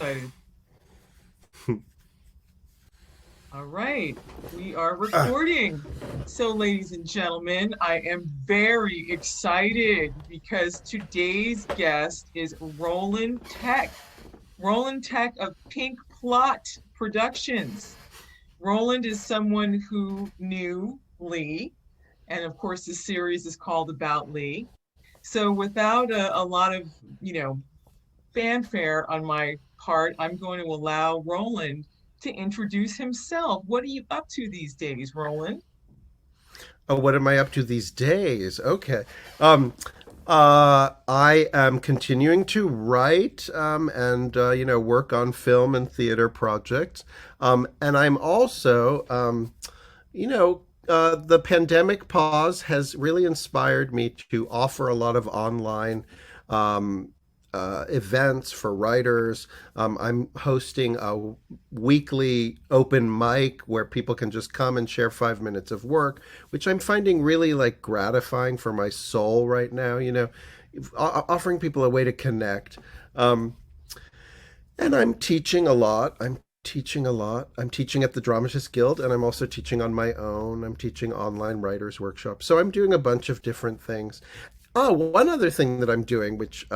Excited. All right, we are recording. So, ladies and gentlemen, I am very excited because today's guest is Roland Tech. Roland Tech of Pink Plot Productions. Roland is someone who knew Lee, and of course, the series is called About Lee. So, without a lot of, you know, fanfare on my part, I'm going to allow Roland to introduce himself. What are you up to these days, Roland? Oh, what am I up to these days? Okay. I am continuing to write and work on film and theater projects. And I'm also the pandemic pause has really inspired me to offer a lot of online um, events for writers. I'm hosting a weekly open mic where people can just come and share 5 minutes of work, which I'm finding really like gratifying for my soul right now. Offering people a way to connect. Um, and I'm teaching a lot. I'm teaching at the Dramatist Guild, and I'm also teaching on my own. I'm teaching online writers workshops. So I'm doing a bunch of different things. Oh, one other thing that I'm doing, which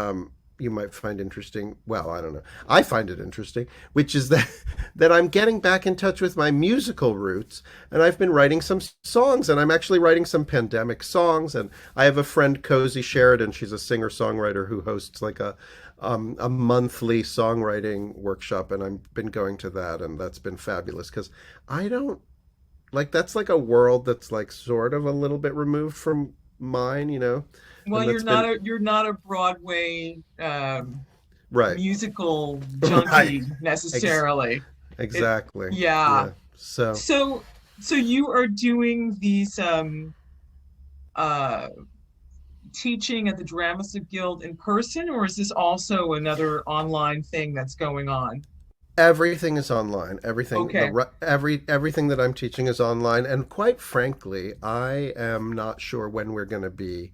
you might find interesting. Well, I don't know. I find it interesting, which is that that I'm getting back in touch with my musical roots, and I've been writing some songs, and I'm actually writing some pandemic songs. And I have a friend, Cozy Sheridan. She's a singer songwriter who hosts like a monthly songwriting workshop, and I've been going to that, and that's been fabulous because I don't like that's like a world that's like sort of a little bit removed from mine, Well, and you're that's not been a Broadway right. musical Right. junkie Ex- necessarily. It, exactly. yeah. Yeah. So So, so you are doing these uh teaching at the Dramatists Guild in person, or is this also another online thing that's going on? everything is online. Okay. Everything that I'm teaching is online, and quite frankly, I am not sure when we're going to be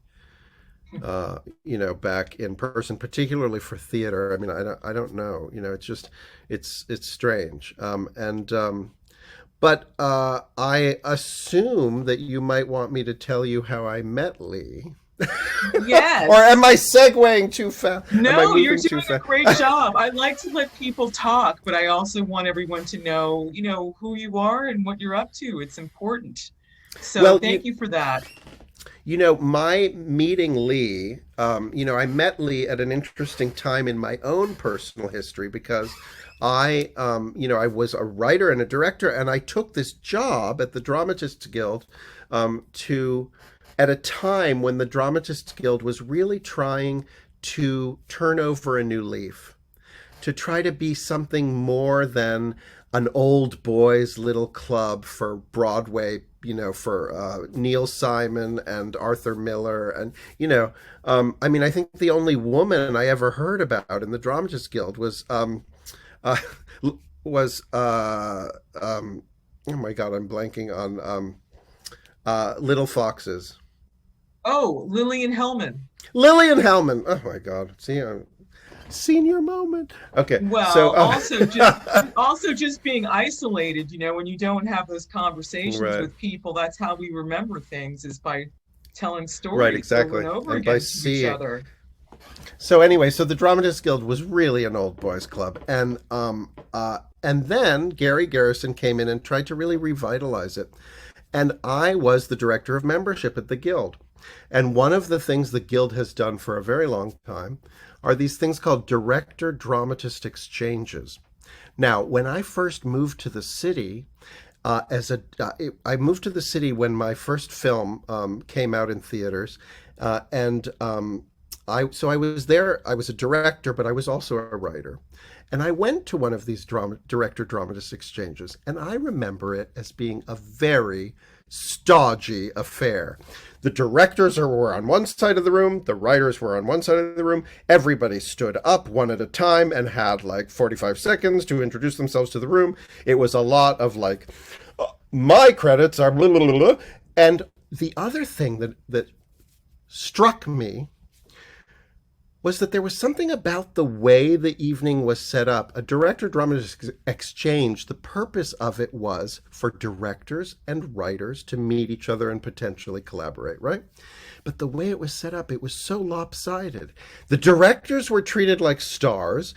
back in person, particularly for theater. I mean, I don't know. It's just, it's strange. But I assume that you might want me to tell you how I met Lee. Or Yes. am I segueing too fast? Am I No, you're moving doing too a fast? great job. I like to let people talk, but I also want everyone to know, who you are and what you're up to. It's important. So Well, thank you for that. my meeting Lee, I met Lee at an interesting time in my own personal history because I was a writer and a director, and I took this job at the Dramatists Guild to at a time when the Dramatists Guild was really trying to turn over a new leaf, to try to be something more than an old boys little club for Broadway, for Neil Simon and Arthur Miller. And, I mean, I think the only woman I ever heard about in the Dramatists Guild uh, was, oh my God, I'm blanking on Little Foxes. Oh, Lillian Hellman. Lillian Hellman. Oh my God. See, senior moment. Okay, so Well, also just being isolated, when you don't have those conversations right, with people, that's how we remember things is by telling right, stories over and exactly, over and by again to each seeing. other. So anyway, so the Dramatist Guild was really an old boys club, and then Gary Garrison came in and tried to really revitalize it, and I was the director of membership at the guild. And one of the things the guild has done for a very long time are these things called director dramatist exchanges. Now, when I first moved to the city, I moved to the city when my first film came out in theaters, and I was there. I was a director, but I was also a writer. And I went to one of these director dramatist exchanges, and I remember it as being a very stodgy affair. The directors were on one side of the room, the writers were on one side of the room. Everybody stood up one at a time and had like 45 seconds to introduce themselves to the room. It was a lot of like, my credits are blah, blah, blah, blah. And the other thing that struck me was that there was something about the way the evening was set up. A director dramatist exchange, the purpose of it was for directors and writers to meet each other and potentially collaborate, right? But the way it was set up, it was so lopsided. The directors were treated like stars,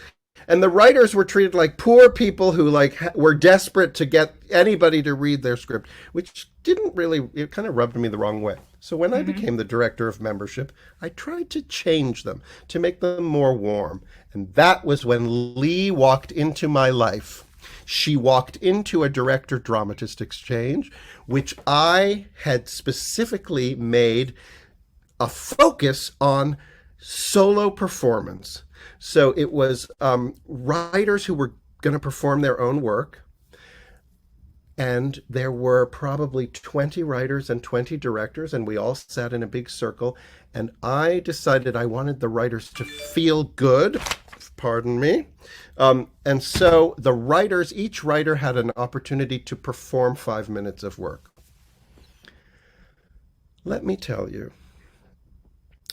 and the writers were treated like poor people who were desperate to get anybody to read their script, which didn't really, it kind of rubbed me the wrong way. So when I Hmm. became the director of membership, I tried to change them, to make them more warm. And that was when Lee walked into my life. She walked into a director dramatist exchange, which I had specifically made a focus on solo performance. So it was writers who were going to perform their own work. And there were probably 20 writers and 20 directors, and we all sat in a big circle. And I decided I wanted the writers to feel good, pardon me. And so the writers, each writer had an opportunity to perform 5 minutes of work. Let me tell you,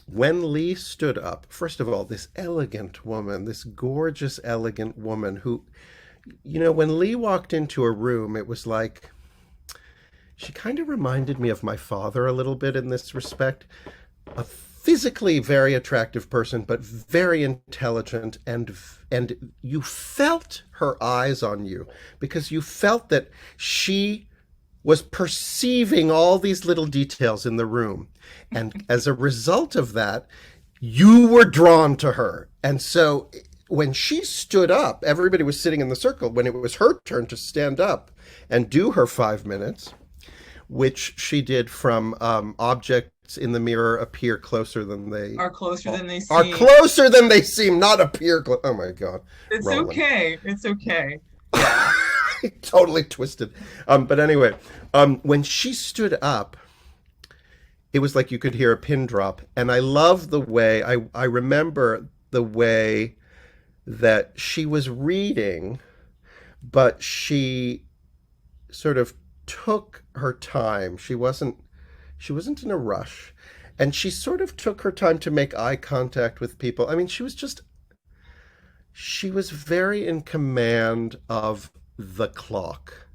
when Lee stood up, first of all, this elegant woman, this gorgeous, elegant woman who, when Lee walked into a room, it was like she kind of reminded me of my father a little bit in this respect. A physically very attractive person, but very intelligent, and you felt her eyes on you because you felt that she was perceiving all these little details in the room. And as a result of that, you were drawn to her. And so when she stood up, everybody was sitting in the circle. When it was her turn to stand up and do her 5 minutes, which she did from objects in the mirror appear closer than they Are closer than they are seem. closer than they seem, not appear. Oh my God, It's Roland. okay. It's okay. Yeah. Totally twisted. But anyway, when she stood up, it was like you could hear a pin drop. And I love the way, I remember the way that she was reading, but she sort of took her time. She wasn't in a rush. And she sort of took her time to make eye contact with people. I mean, she was very in command of the clock.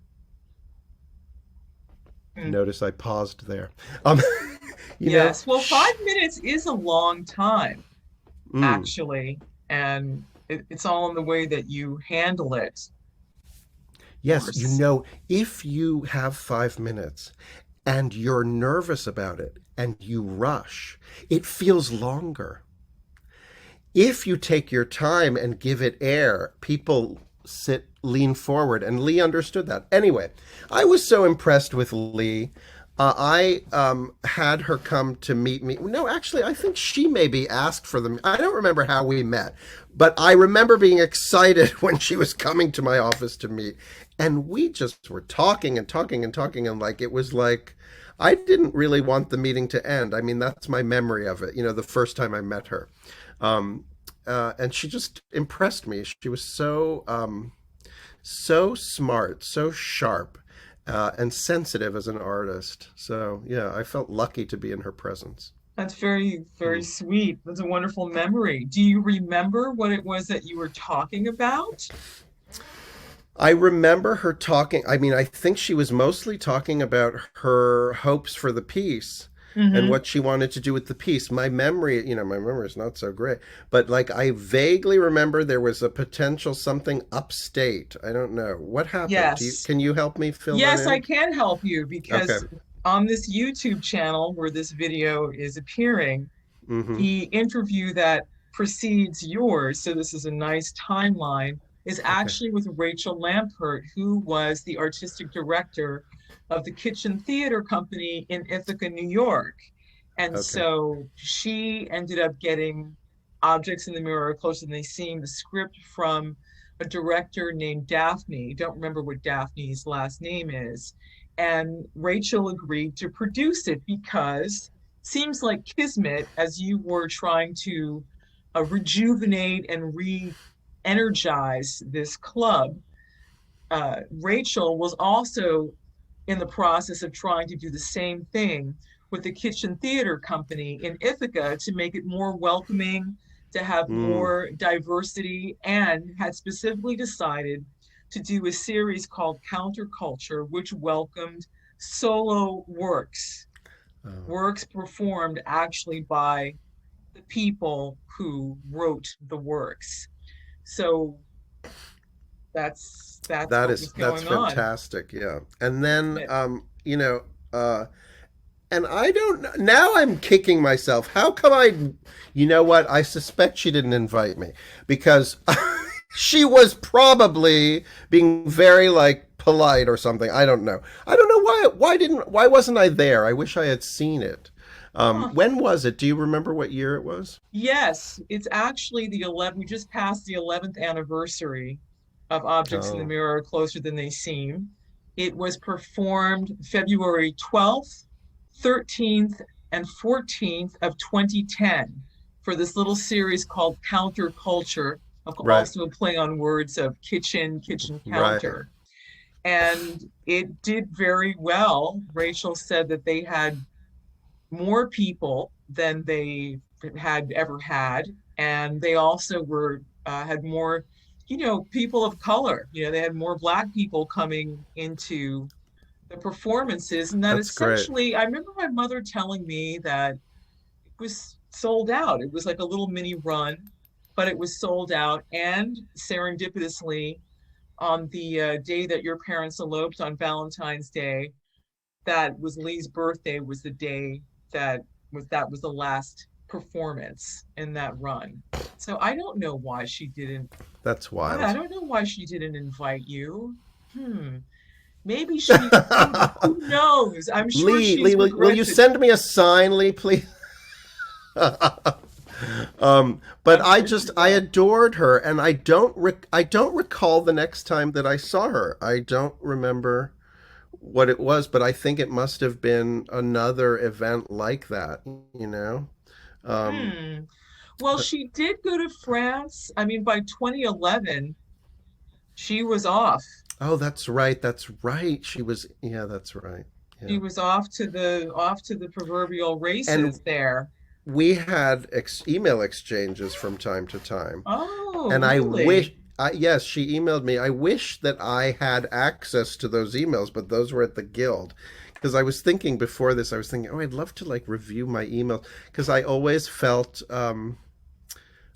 Mm. Notice I paused there. Um, you know, Yes. Well, 5 minutes is a long time, mm, actually, and it's all in the way that you handle it, of yes, course. if you have 5 minutes and you're nervous about it and you rush, it feels longer. If you take your time and give it air, people lean forward, and Lee understood that. Anyway, I was so impressed with Lee. I had her come to meet me. No, actually, I think she maybe asked for them. I don't remember how we met, but I remember being excited when she was coming to my office to meet. And we just were talking and talking and talking. And it was like, I didn't really want the meeting to end. I mean, that's my memory of it, the first time I met her. Um, and she just impressed me. She was so smart, so sharp, and sensitive as an artist. So yeah, I felt lucky to be in her presence. That's very, very Mm. sweet. That's a wonderful memory. Do you remember what it was that you were talking about? I remember her talking. I mean, I think she was mostly talking about her hopes for the piece and Hmm. what she wanted to do with the piece. My memory is not so great, but I vaguely remember there was a potential something upstate. I don't know what happened. Yes. Can you help me fill that Yes, I in? can help you Okay. because on this YouTube channel where this video is appearing, Mm-hmm. the interview that precedes yours, so this is a nice timeline, is Okay. actually with Rachel Lampert, who was the artistic director of the Kitchen Theater Company in Ithaca, New York. And Okay. so she ended up getting Objects in the Mirror Closer Than They Seem, the script from a director named Daphne. Don't remember what Daphne's last name is. And Rachel agreed to produce it because seems like kismet as you were trying to rejuvenate and re-energize this club. Rachel was also in the process of trying to do the same thing with the Kitchen Theater Company in Ithaca to make it more welcoming, to have Mm. more diversity and had specifically decided to do a series called Counterculture, which welcomed solo works, Oh, works performed actually by the people who wrote the works. So that's what was that's going on. fantastic. Yeah. And then and I don't know. Now I'm kicking myself. How come you know what? I suspect she didn't invite me because she was probably being very like polite or something. I don't know. I don't know why wasn't I there? I wish I had seen it. Huh. When was it? Do you remember what year it was? Yes, it's actually the 11th. We just passed the 11th anniversary of Objects in the Oh, Mirror Are Closer Than They Seem. It was performed February 12th, 13th, and 14th of 2010 for this little series called Counterculture, right, also a play on words of kitchen, kitchen right. counter. And it did very well. Rachel said that they had more people than they had ever had, and they also were had more, people of color. They had more Black people coming into the performances, and that That's great. essentially, I remember my mother telling me that it was sold out. It was like a little mini run, but it was sold out, and serendipitously, on the day that your parents eloped on Valentine's Day, that was Lee's birthday, was the day that was the last performance in that run. So I don't know why she didn't. That's I wild. don't know why she didn't invite you. Hmm. Maybe who knows? I'm sure Lee, she's will you regrets it. send me a sign, Lee, please? But I'm sure she I will. adored her, and I don't recall the next time that I saw her. I don't remember what it was, but I think it must have been another event like that. You know? Um, Hmm. Well, she did go to France. I mean, by 2011, she was off. oh, that's right. That's right. She was. Yeah, that's right. She Yeah, was off to the proverbial and races there. we had email exchanges from time to time. Oh, And I really? wish, yes, she emailed me. I wish that I had access to those emails, but those were at the Guild. Because I was thinking before this, I was thinking, oh, I'd love to like review my emails because I always felt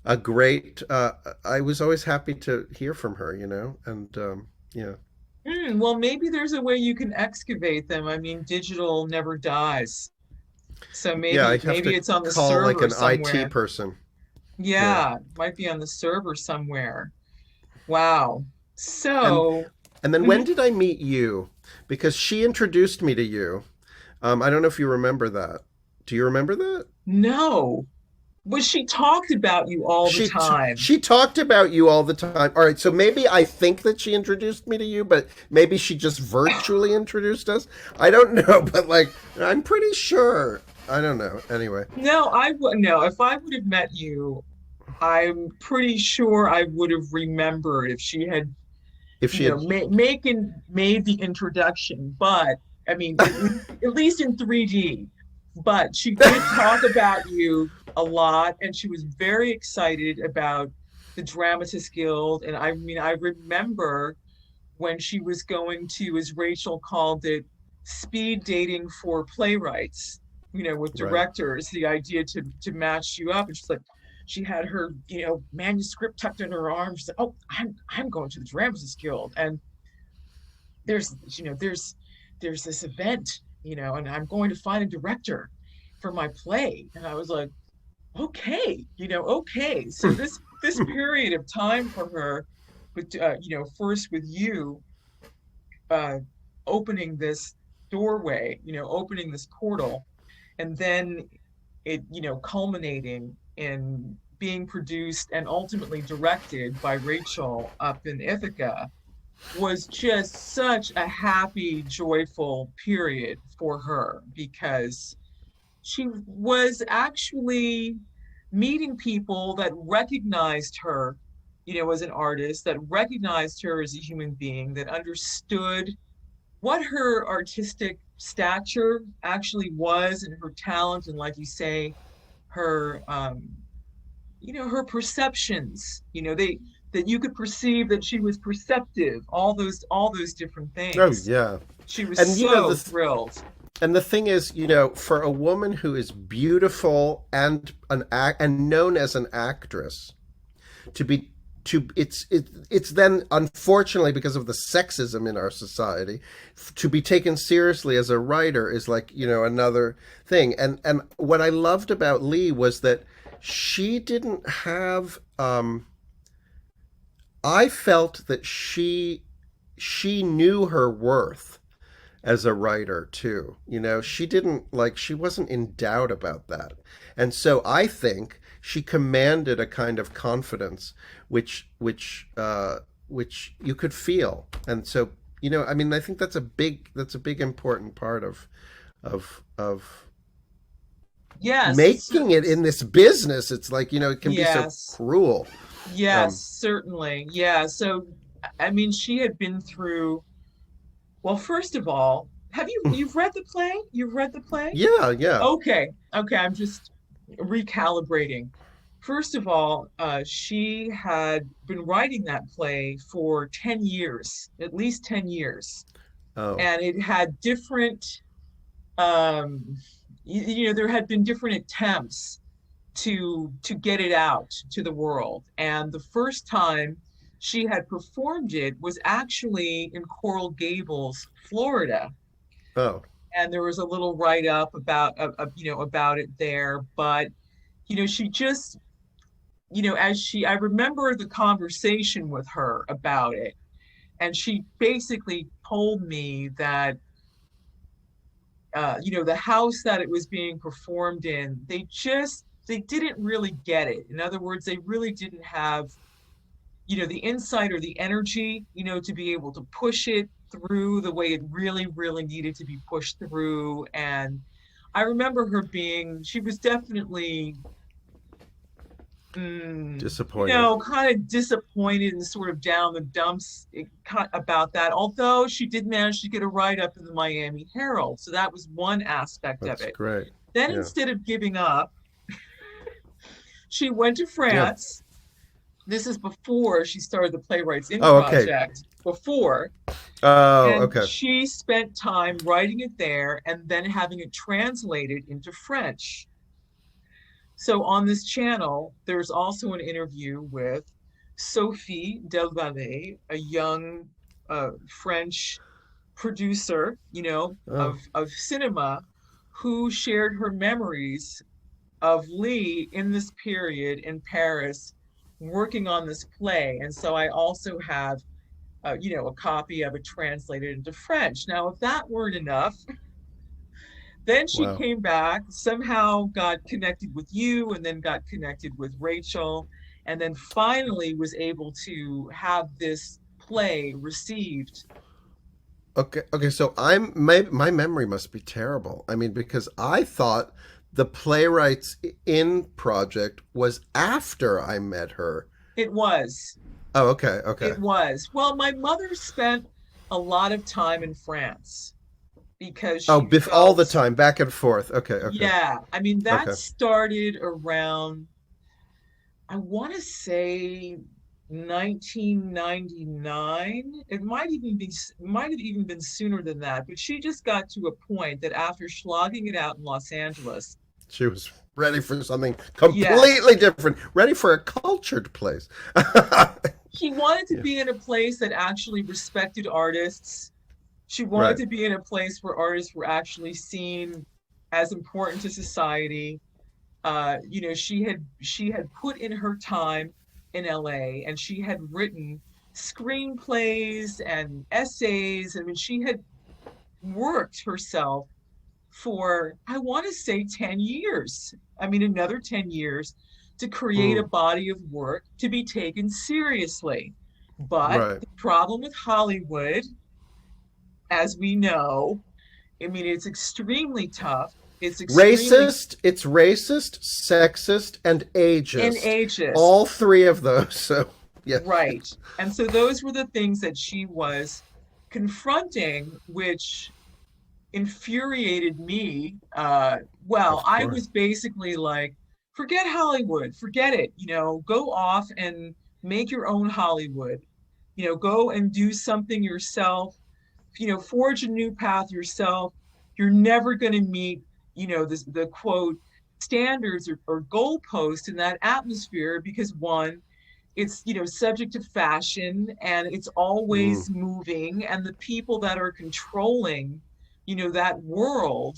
a great. I was always happy to hear from her, and yeah, Well, maybe there's a way you can excavate them. I mean, digital never dies. So yeah. maybe I'd have maybe to it's on the call like server an IT somewhere. person. Yeah, Yeah, might be on the server somewhere. Wow. and So, and then when mhm. did I meet you? Because she introduced me to you. I don't know if you remember that. Do you remember that? No. But she talked about you all the time. She talked about you all the time. All right, so maybe I think that she introduced me to you, but maybe she just virtually introduced us. I don't know, but like I'm pretty sure. I don't know. Anyway, No, I would no. If I would have met you, I'm pretty sure I would have remembered if she had, if she had, made the introduction. But I mean, at least in 3D. But she did talk about you a lot, and she was very excited about the Dramatists Guild. And I mean, I remember when she was going to, as Rachel called it, speed dating for playwrights, with right, directors, the idea to match you up. And she's like, she had her, manuscript tucked in her arm. She's like, oh, I'm going to the Dramatists Guild. And there's, there's this event, and I'm going to find a director for my play. And I was like, okay, okay. So this period of time for her, but first with you, uh, opening this doorway, opening this portal, and then it, culminating in being produced and ultimately directed by Rachel up in Ithaca, was just such a happy, joyful period for her because she was actually meeting people that recognized her, as an artist, that recognized her as a human being, that understood what her artistic stature actually was and her talent, and like you say, her her perceptions, that you could perceive that she was perceptive, all those different Oh things. yeah. She was And so thrilled. the thing is, for a woman who is beautiful and and known as an actress to be it's then, unfortunately, because of the sexism in our society, to be taken seriously as a writer is like, another thing. And what I loved about Lee was that she didn't have I felt that she knew her worth as a writer too. She wasn't in doubt about that. And so I think she commanded a kind of confidence which you could feel. And so, I mean, I think that's a big important part of Yes, making it in this business. It's like, it can be so yes, cruel. yes, Um certainly. Yeah. So, I mean, she had been through, well, first of all, you've read the play? You've read the play? yeah, yeah. Okay. Okay. I'm just recalibrating. First of all, she had been writing that play for 10 years, at least 10 years. Oh, And it had different, um, there had been different attempts to get it out to the world. And the first time she had performed it was actually in Coral Gables, Florida. oh, And there was a little write up about it there. But she just, I remember the conversation with her about it, and she basically told me that the house that it was being performed in, they didn't really get it. In other words, they really didn't have, the insight or the energy, to be able to push it through the way it really, really needed to be pushed through. And I remember she was definitely, disappointed. kind of disappointed and sort of down the dumps about that. Although she did manage to get a write up in the Miami Herald. So that was one aspect of That's it. great. Then Yeah. instead of giving up, she went to Yeah. France. This is before she started the Playwrights In Oh, okay. project, before. Oh, And okay. she spent time writing it there and then having it translated into French. So on this channel, there's also an interview with Sophie Delvalle, a young French producer, Oh, of cinema, who shared her memories of Lee in this period in Paris working on this play. And so I also have, a copy of it translated into French. Now, if that weren't enough, then she wow. came back, somehow got connected with you, and then got connected with Rachel, and then finally was able to have this play received. Okay. Okay. So my memory must be terrible. I mean, because I thought the Playwrights In project was after I met her. It was. Oh, okay. Okay. It was. Well, my mother spent a lot of time in France because Oh, she all the felt, time, back and forth. Okay. Okay. yeah, I mean, that Okay. started around, I want to say 1999. It might have even been sooner than that, but she just got to a point that after slogging it out in Los Angeles, She was ready for something yes, completely different, ready for a cultured place. she wanted to Yeah. be in a place that actually respected artists. She wanted Right. to be in a place where artists were actually seen as important to society. She had put in her time in LA, and she had written screenplays and essays. I mean, she had worked herself for, I want to say, 10 years. I mean, another 10 years to create a Mm, body of work to be taken seriously. But right. the problem with Hollywood, as we know, I mean, it's extremely tough. It's extremely Racist, it's racist, sexist, and in ageist. ages. All three of those. So, yeah, Right. And so those were the things that she was confronting, which infuriated me. Well, of I course. was basically like, forget Hollywood, forget it, go off and make your own Hollywood, go and do something yourself, forge a new path yourself. You're never going to meet, the quote standards or goalposts in that atmosphere because one, it's subject to fashion and it's Mm, always moving, and the people that are controlling that world,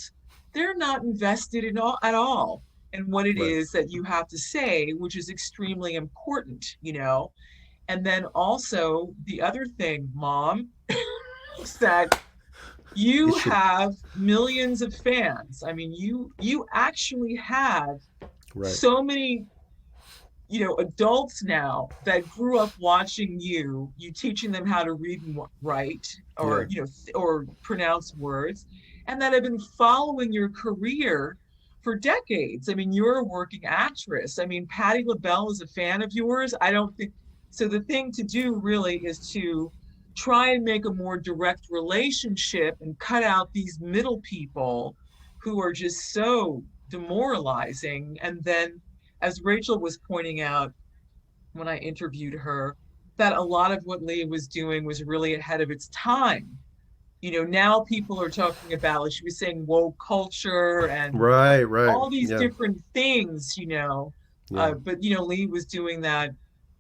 they're not invested in all at all in what it right. is that you have to say, which is extremely important. And then also the other thing, mom, is that You you should, have millions of fans. I mean, you actually have right. so many adults now that grew up watching you teaching them how to read and write, or Yeah. or pronounce words, and that have been following your career for decades. I mean, you're a working actress. I mean, Patti LaBelle is a fan of yours. I don't think so. The thing to do really is to try and make a more direct relationship and cut out these middle people who are just so demoralizing. And then, as Rachel was pointing out when I interviewed her, that a lot of what Leah was doing was really ahead of its time. Now people are talking about, like she was saying, woke culture and Right, right. all these Yeah, different things, yeah. but Lee was doing that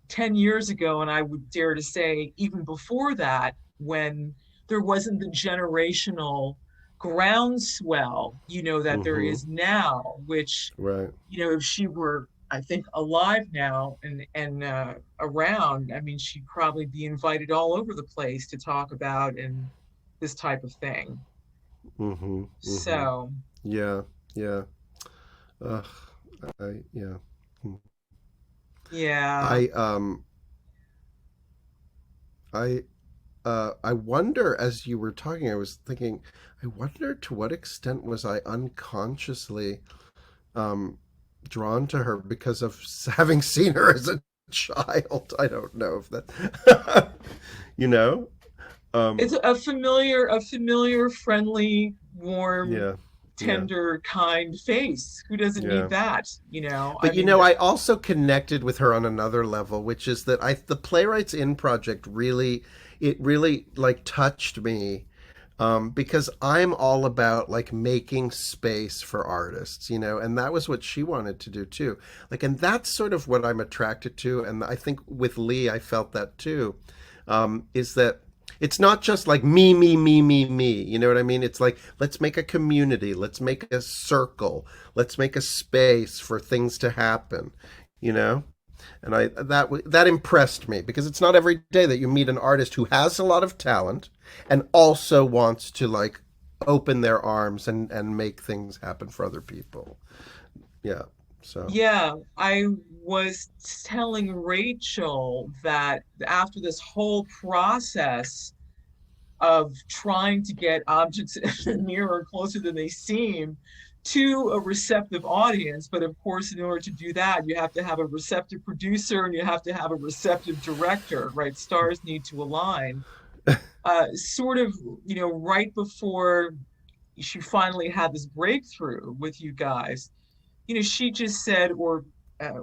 10 years ago, and I would dare to say even before that, when there wasn't the generational groundswell, that there Mm-hmm. is now, which, Right. if she were, I think, alive now and around, I mean, she'd probably be invited all over the place to talk about and this type of thing. Mm-hmm. Mm-hmm. So, Yeah, yeah. Ugh, yeah. yeah. I, um, I, I wonder, as you were talking, I was thinking, I wonder to what extent was I unconsciously um, drawn to her because of having seen her as a child. I don't know if that, you know? Um, It's a familiar, friendly, warm, yeah, yeah, tender, kind face. Who doesn't yeah. need that? I But mean, I also connected with her on another level, which is that the Playwrights In project really, it really like touched me, because I'm all about like making space for artists, and that was what she wanted to do too. Like, and that's sort of what I'm attracted to, and I think with Lee, I felt that too. Is that it's not just like me, me, me, me, me. You know what I mean? It's like, let's make a community, let's make a circle, let's make a space for things to happen. You know, and that impressed me because it's not every day that you meet an artist who has a lot of talent and also wants to like open their arms and make things happen for other people. Yeah. So. yeah, I was telling Rachel that after this whole process of trying to get objects nearer, closer than they seem to a receptive audience. But of course, in order to do that, you have to have a receptive producer and you have to have a receptive director, right? Stars need to align. Sort of, right before she finally had this breakthrough with you guys, she just said, or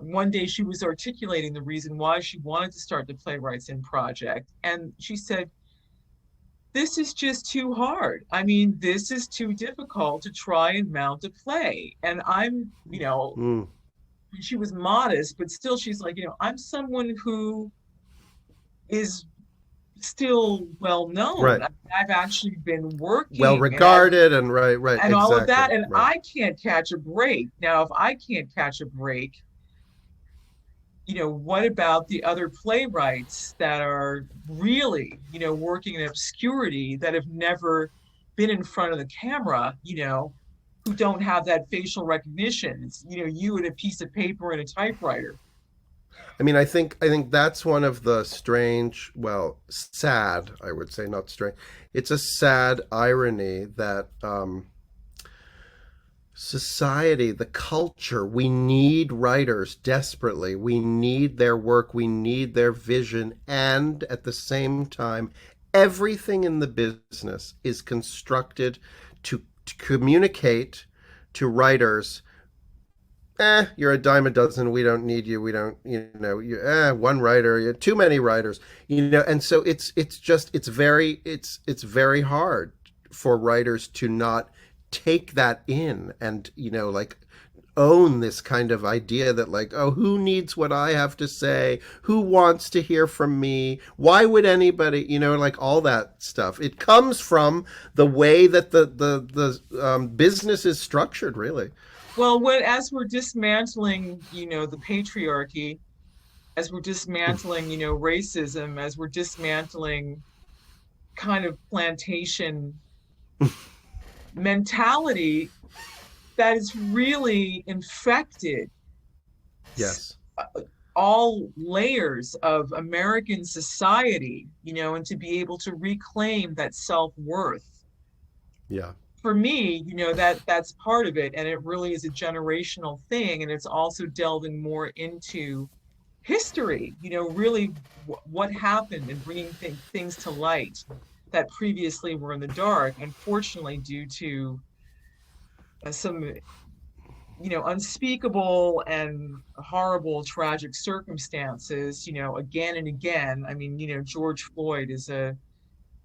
one day she was articulating the reason why she wanted to start the Playwrights In project. And she said, this is just too hard. I mean, this is too difficult to try and mount a play. And Mm, she was modest, but still, she's like, I'm someone who is still well known. right. I mean, I've actually been Well working regarded and right, right, and all of exactly, that, and right. I can't catch a break. Now, if I can't catch a break, what about the other playwrights that are really, working in obscurity that have never been in front of the camera, who don't have that facial recognition? It's, you and a piece of paper and a typewriter. I mean, I think that's one of the strange, well, sad, I would say, not strange. It's a sad irony that society, the culture, we need writers desperately. We need their work, we need their vision, and at the same time, everything in the business is constructed to communicate to writers you're a dime a dozen. We don't need you. We don't, one writer, too many writers, and so it's just, it's very hard for writers to not take that in and, like own this kind of idea that like, oh, who needs what I have to say? Who wants to hear from me? Why would anybody, like all that stuff. It comes from the way that the business is structured, really. Well, as we're dismantling, the patriarchy, as we're dismantling, racism, as we're dismantling kind of plantation mentality that is really infected Yes. all layers of American society, and to be able to reclaim that self-worth. Yeah. For me, that's part of it, and it really is a generational thing, and it's also delving more into history, really what happened and bringing things to light that previously were in the dark, unfortunately, due to some unspeakable and horrible tragic circumstances, again and again. I mean, George Floyd is a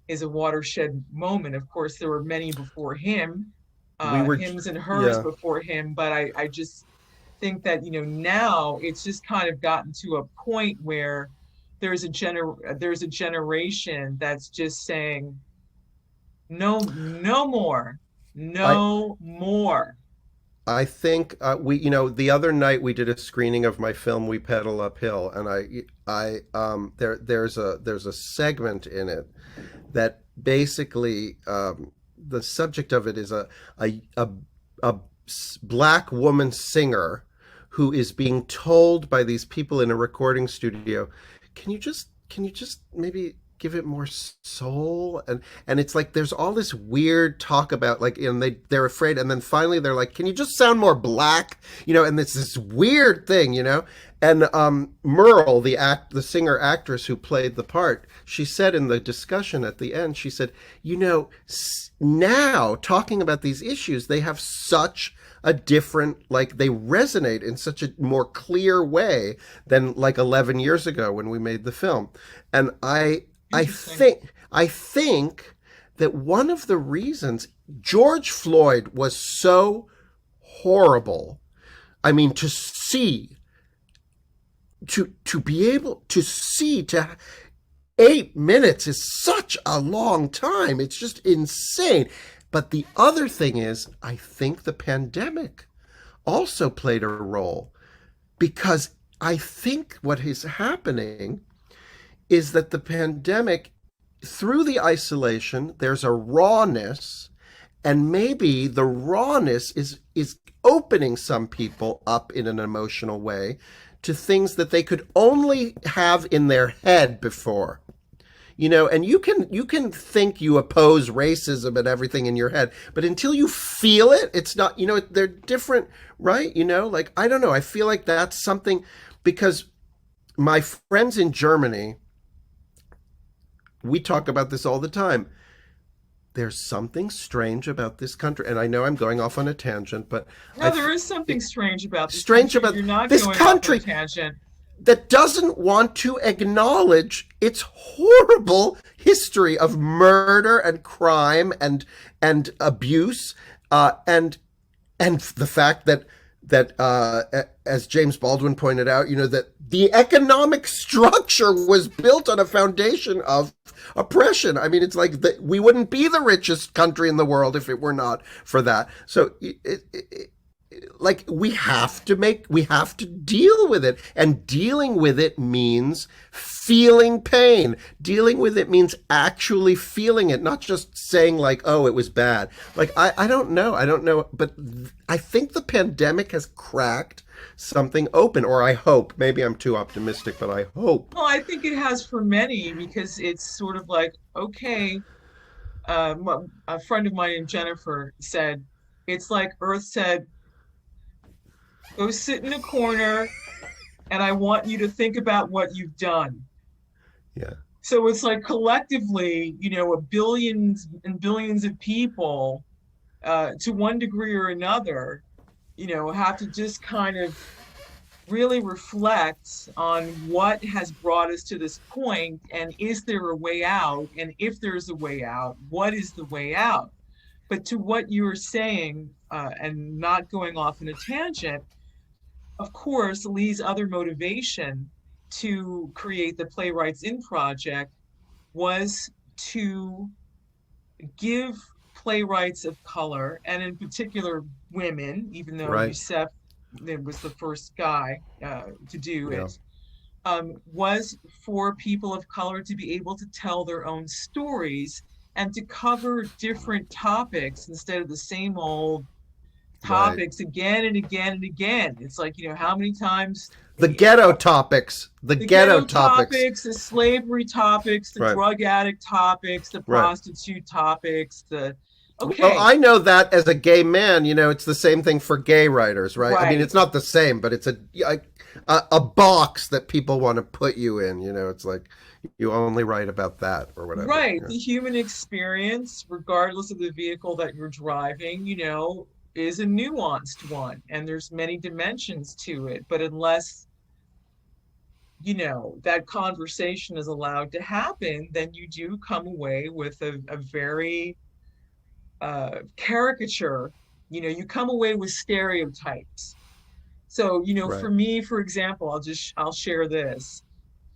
watershed moment. Of course, there were many before him, We were, hims and hers yeah. before him, but I just think that, now it's just kind of gotten to a point where there's a generation that's just saying, no, no more, I no more. I think the other night we did a screening of my film We Pedal Uphill, and there's a segment in it that basically, the subject of it is a a, black woman singer who is being told by these people in a recording studio, can you just maybe give it more soul? And it's like there's all this weird talk about like, and they're afraid, and then finally they're like, can you just sound more black? And it's this weird thing, and Merle, the singer actress who played the part, she said in the discussion at the end, she said, now talking about these issues, they have such a different, like they resonate in such a more clear way than like 11 years ago when we made the film. And I Interesting. think that one of the reasons George Floyd was so horrible, I mean, to be able to see, to 8 minutes is such a long time. It's just insane. But the other thing is, I think the pandemic also played a role, because I think what is happening is that the pandemic, through the isolation, there's a rawness, and maybe the rawness is opening some people up in an emotional way to things that they could only have in their head before. And you can think you oppose racism and everything in your head, but until you feel it, it's not, they're different, right? Like, I don't know, I feel like that's something, because my friends in Germany, we talk about this all the time. There's something strange about this country, and I know I'm going off on a tangent, but No, there is something strange about this strange country. about You're not this going off on a country tangent. that doesn't want to acknowledge its horrible history of murder and crime and abuse, and the fact that as James Baldwin pointed out, that the economic structure was built on a foundation of oppression. I mean, it's like we wouldn't be the richest country in the world if it were not for that. So like we have to deal with it, and dealing with it means feeling pain. Dealing with it means actually feeling it, not just saying like, oh, it was bad. Like, I don't know, but I think the pandemic has cracked something open, or I hope. Maybe I'm too optimistic, but I hope. Well, I think it has for many, because it's sort of like, okay, a friend of mine, Jennifer, said, it's like Earth said, go sit in a corner, and I want you to think about what you've done. Yeah. So it's like collectively, a billions and billions of people, to one degree or another, have to just kind of really reflect on what has brought us to this point, and is there a way out? And if there's a way out, what is the way out? But to what you were saying, and not going off in a tangent, of course, Lee's other motivation to create the Playwrights In Project was to give playwrights of color, and in particular women, even though Right. Youssef was the first guy to do Yeah. it, was for people of color to be able to tell their own stories and to cover different topics instead of the same old Right. topics again and again and again. It's like, how many times The ghetto topics. The the ghetto ghetto topics. topics, the slavery topics, the Right. drug addict topics, the Right. prostitute topics, the Well, okay, I know that as a gay man, it's the same thing for gay writers, right? I mean, right, it's not the same, but it's a box that people want to put you in. It's like you only write about that or whatever. right. Yeah. The human experience, regardless of the vehicle that you're driving, is a nuanced one, and there's many dimensions to it. But unless that conversation is allowed to happen, then you do come away with a very caricature. You come away with stereotypes. So, Right. for me, for example, I'll share this.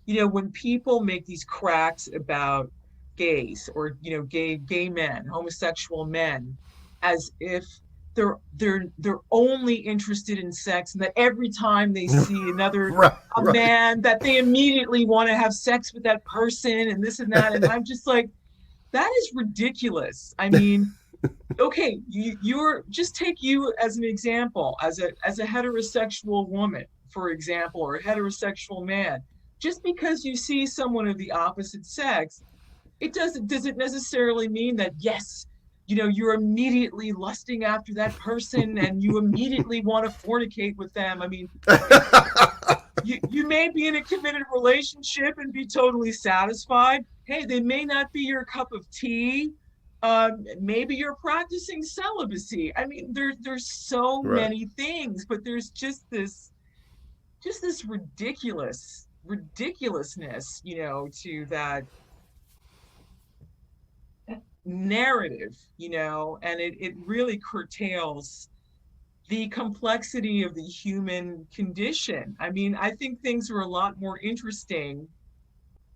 When people make these cracks about gays, or gay men, homosexual men, as if they're only interested in sex, and that every time they see Right. a Right. man, that they immediately want to have sex with that person, and this and that, and I'm just like, that is ridiculous. I mean, okay, you're just take you as an example, as a heterosexual woman, for example, or a heterosexual man. Just because you see someone of the opposite sex, it doesn't necessarily mean that, yes, you're immediately lusting after that person and you immediately want to fornicate with them. I mean, you may be in a committed relationship and be totally satisfied. Hey, they may not be your cup of tea. Maybe you're practicing celibacy. I mean, there's so Right. many things, but there's just this ridiculousness, to that narrative, and it really curtails the complexity of the human condition. I mean, I think things are a lot more interesting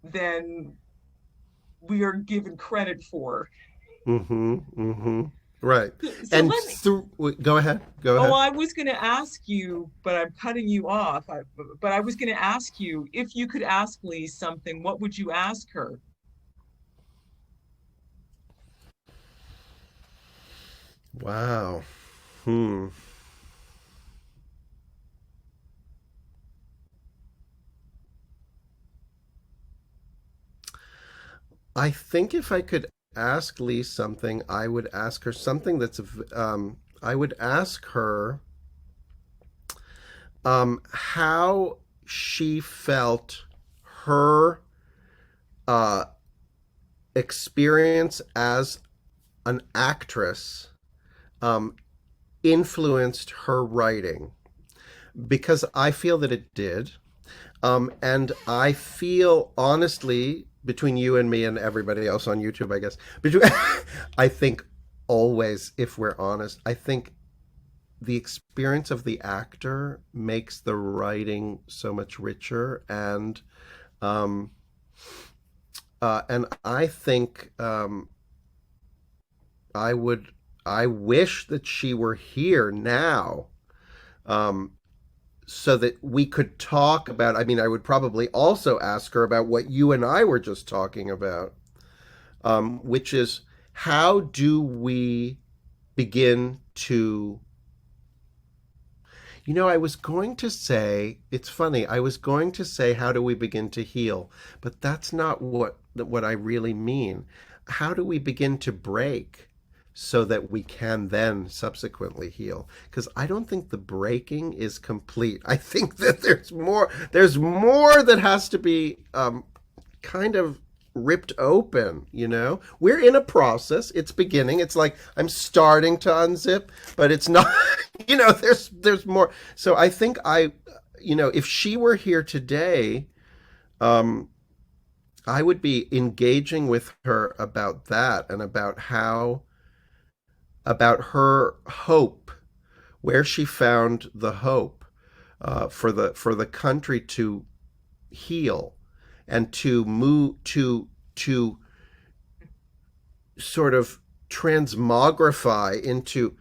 than we are given credit for. Mm-hmm. Mm-hmm. Right. So And let me, go ahead. Go oh, ahead. I was going to ask you, but I'm cutting you off. But I was going to ask you, if you could ask Lee something, what would you ask her? Wow. Hmm. I think if I could ask Lee something, I would ask her something I would ask her how she felt her uh, experience as an actress um, influenced her writing, because I feel that it did. And I feel honestly, between you and me and everybody else on YouTube, I guess, between, I think always, if we're honest, I think the experience of the actor makes the writing so much richer. Um, and I think I would, I wish that she were here now, um, so that we could talk about. I mean, I would probably also ask her about what you and I were just talking about, which is how do we begin to. I was going to say, it's funny, I was going to say, how do we begin to heal? But that's not what I really mean. How do we begin to break so that we can then subsequently heal? Because I don't think the breaking is complete. I think that there's more that has to be kind of ripped open, you know? We're in a process. It's beginning. It's like I'm starting to unzip, but it's not, you know, there's more. So I think you know, if she were here today, um I would be engaging with her about that and about about her hope, where she found the hope for the country to heal and to move to sort of transmogrify into.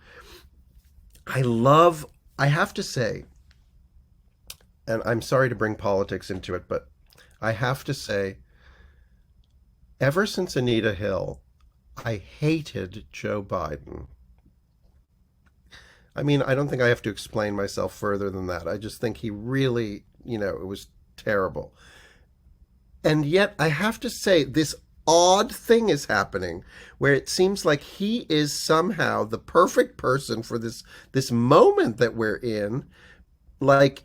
I love. I have to say, and I'm sorry to bring politics into it, but I have to say, ever since Anita Hill, I hated Joe Biden. I mean, I don't think I have to explain myself further than that. I just think he really, you know, it was terrible. And yet, I have to say, this odd thing is happening where it seems like he is somehow the perfect person for this moment that we're in. Like,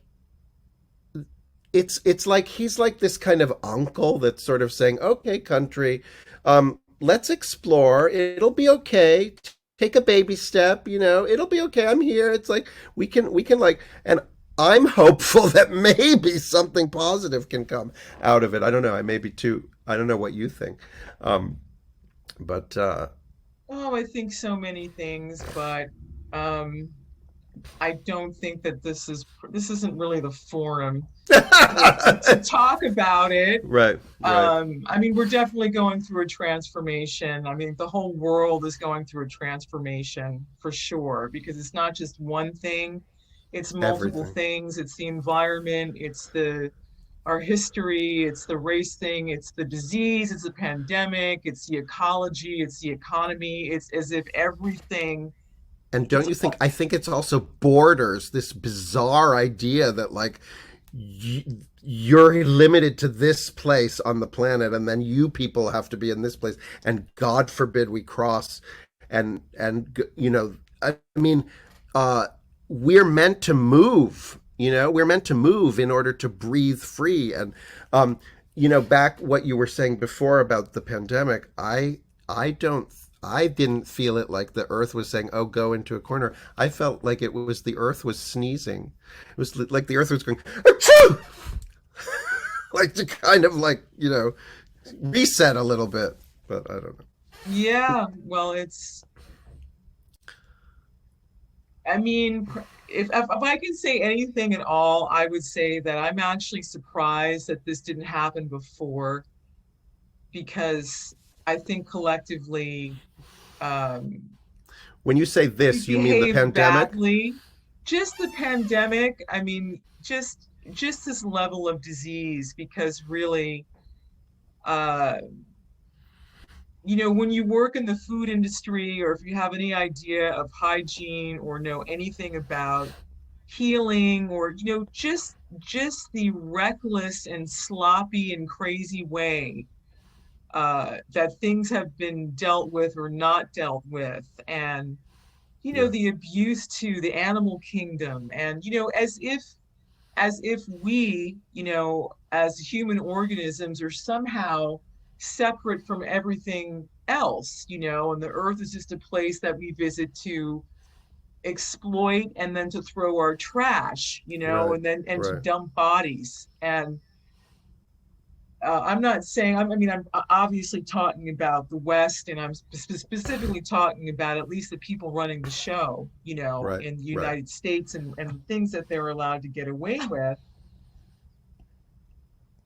it's like he's like this kind of uncle that's sort of saying, "Okay, country, let's explore. It'll be okay. Take a baby step. You know, it'll be okay. I'm here." It's like we can like, and I'm hopeful that maybe something positive can come out of it. I don't know. I may be too. I don't know what you think, um, but Oh, I think so many things, but um, I don't think that this isn't really the forum to talk about it. right, right, I mean, we're definitely going through a transformation. I mean, the whole world is going through a transformation for sure, because it's not just one thing, it's multiple everything. things. It's the environment, it's the our history, it's the race thing, it's the disease, it's the pandemic, it's the ecology, it's the economy. It's as if everything And don't is you think? I think it's also borders. This bizarre idea that like you're limited to this place on the planet, and then you people have to be in this place, and God forbid we cross. And you know, I mean, uh, we're meant to move. You know, we're meant to move in order to breathe free. And you know, back what you were saying before about the pandemic, I don't. I didn't feel it like the earth was saying, "Oh, go into a corner." I felt like it was the earth was sneezing. It was like the earth was going, "Achoo!" Like to kind of like, you know, reset a little bit. But I don't know. yeah, well, it's I mean, if I can say anything at all, I would say that I'm actually surprised that this didn't happen before, because I think collectively um, When you say we this, you mean the behaved pandemic? badly. Just the pandemic, I mean, just this level of disease, because really, uh, you know, when you work in the food industry, or if you have any idea of hygiene or know anything about healing, or you know, just the reckless and sloppy and crazy way that things have been dealt with or not dealt with, and you know, Yeah. the abuse to the animal kingdom, and you know, as if we, you know, as human organisms are somehow separate from everything else, you know, and the earth is just a place that we visit to exploit and then to throw our trash, you know, Right. and then and to Right. dump bodies. And I'm not saying, I mean, I'm obviously talking about the West, and I'm specifically talking about at least the people running the show, you know, Right. in the Right. United States, and things that they're allowed to get away with.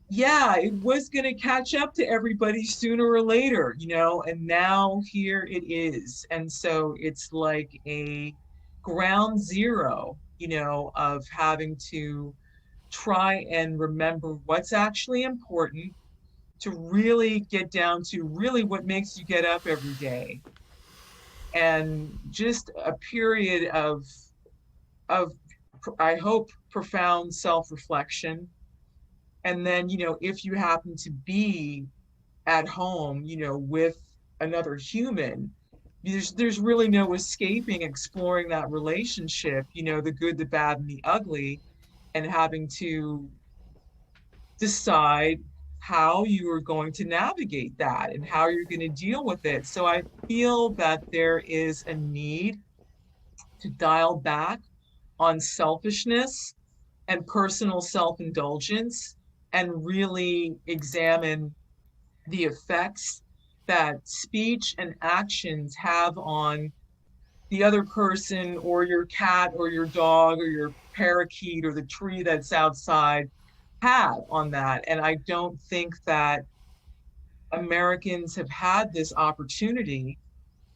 Yeah, it was going to catch up to everybody sooner or later, you know, and now here it is. And so it's like a ground zero, you know, of having to try and remember what's actually important, to really get down to really what makes you get up every day, and just a period of I hope profound self-reflection. And then, you know, if you happen to be at home, you know, with another human, there's really no escaping exploring that relationship, you know, the good, the bad, and the ugly, and having to decide how you are going to navigate that and how you're going to deal with it. So I feel that there is a need to dial back on selfishness and personal self-indulgence and really examine the effects that speech and actions have on the other person or your cat or your dog or your parakeet or the tree that's outside have on that. And I don't think that Americans have had this opportunity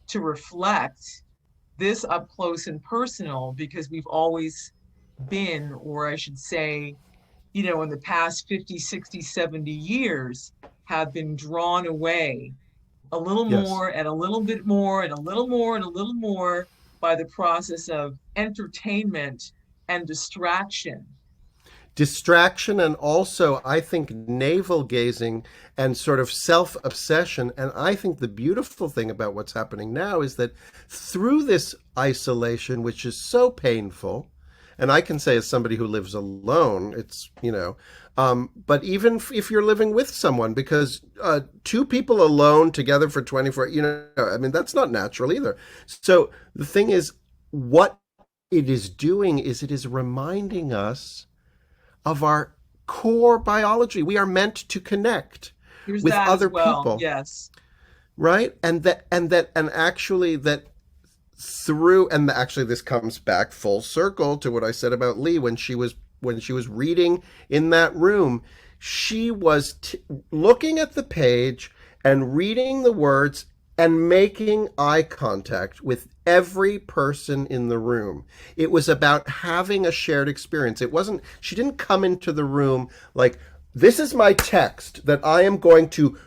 to reflect this up close and personal because we've always been, or I should say, in the past 50, 60, 70 years, have been drawn away a little Yes. more and a little bit more and a little more and a little more by the process of entertainment and distraction. Distraction, and also I think navel gazing and sort of self obsession. And I think the beautiful thing about what's happening now is that through this isolation, which is so painful, and I can say as somebody who lives alone, but even if you're living with someone, because two people alone together for 24, I mean, that's not natural either. So the thing is, what it is doing is it is reminding us of our core biology. We are meant to connect Here's with that as other well. people, Yes. right? And actually that through and actually this comes back full circle to what I said about Lee when she was reading in that room. She was looking at the page and reading the words and making eye contact with every person in the room. It was about having a shared experience. She didn't come into the room like, this is my text that I am going to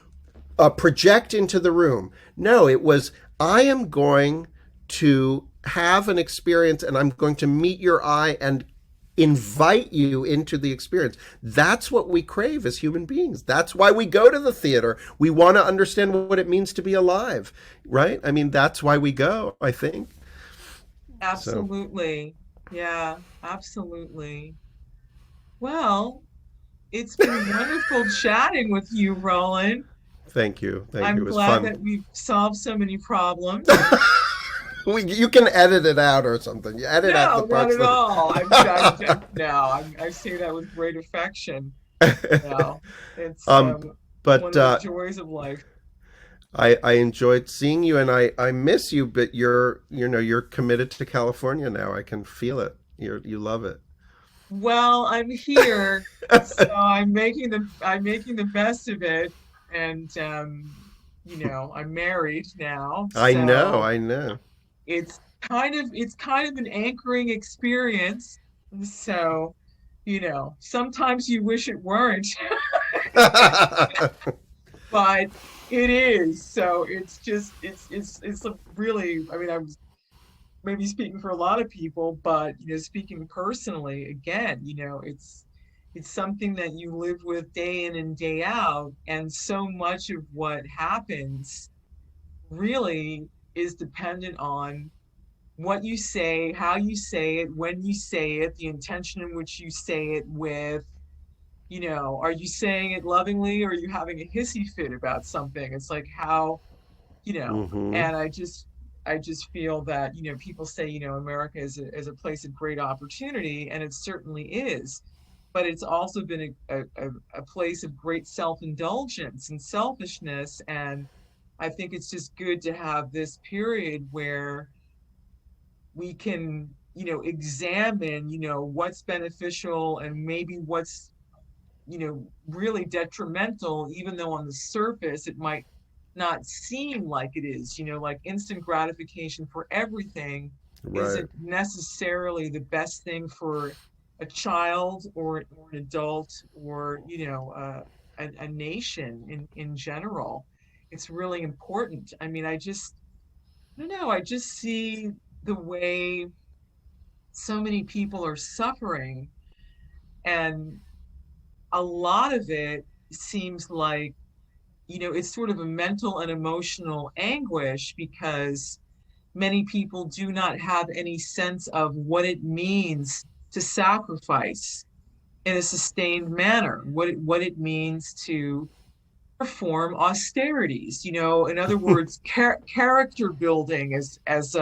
project into the room. No, it was, I am going to have an experience and I'm going to meet your eye and invite you into the experience. That's what we crave as human beings. That's why we go to the theater. We want to understand what it means to be alive, right? I mean, that's why we go, I think. So, Absolutely. Yeah, absolutely. Well, it's been wonderful chatting with you, Roland. thank you. Thank you. I'm It was glad fun. that we've solved so many problems. You can edit it out or something. You edit out the No, not parts at that. all. No, I say that with great affection. No, it's um, one but of the joys of life. I enjoyed seeing you, and I miss you. But you're committed to California now. I can feel it. You love it. Well, I'm here, so I'm making the best of it, and I'm married now, I know. so I know. it's kind of an anchoring experience. So, sometimes you wish it weren't, but it is. So it's a really, I mean, I was maybe speaking for a lot of people, but speaking personally, again, it's something that you live with day in and day out, and so much of what happens really is dependent on what you say, how you say it, when you say it, the intention in which you say it with. Are you saying it lovingly or are you having a hissy fit about something? It's like how, Hmm. and I just feel that, people say, America is a place of great opportunity, and it certainly is. But it's also been a place of great self-indulgence and selfishness. And I think it's just good to have this period where we can, examine, what's beneficial and maybe what's, really detrimental, even though on the surface it might not seem like it is, like instant gratification for everything Right. isn't necessarily the best thing for a child or an adult or, a nation in general. It's really important. I mean, I don't know, I just see the way so many people are suffering, and a lot of it seems like, it's sort of a mental and emotional anguish because many people do not have any sense of what it means to sacrifice, in a sustained manner, what it means to perform austerities. In other words, character building, as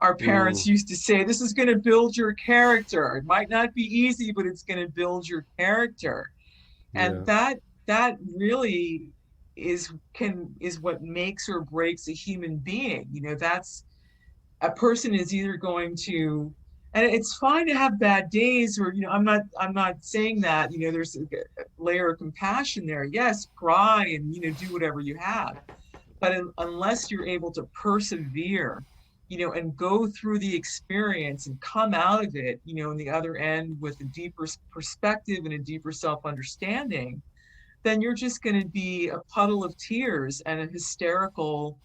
our parents Mm, used to say, this is going to build your character. It might not be easy, but it's going to build your character. And yeah. that really is what makes or breaks a human being. That's a person is either going to, and it's fine to have bad days, or I'm not saying that. There's a layer of compassion there. Yes, cry and do whatever you have, but unless you're able to persevere, and go through the experience and come out of it, in the other end with a deeper perspective and a deeper self-understanding, then you're just going to be a puddle of tears and a hysterical,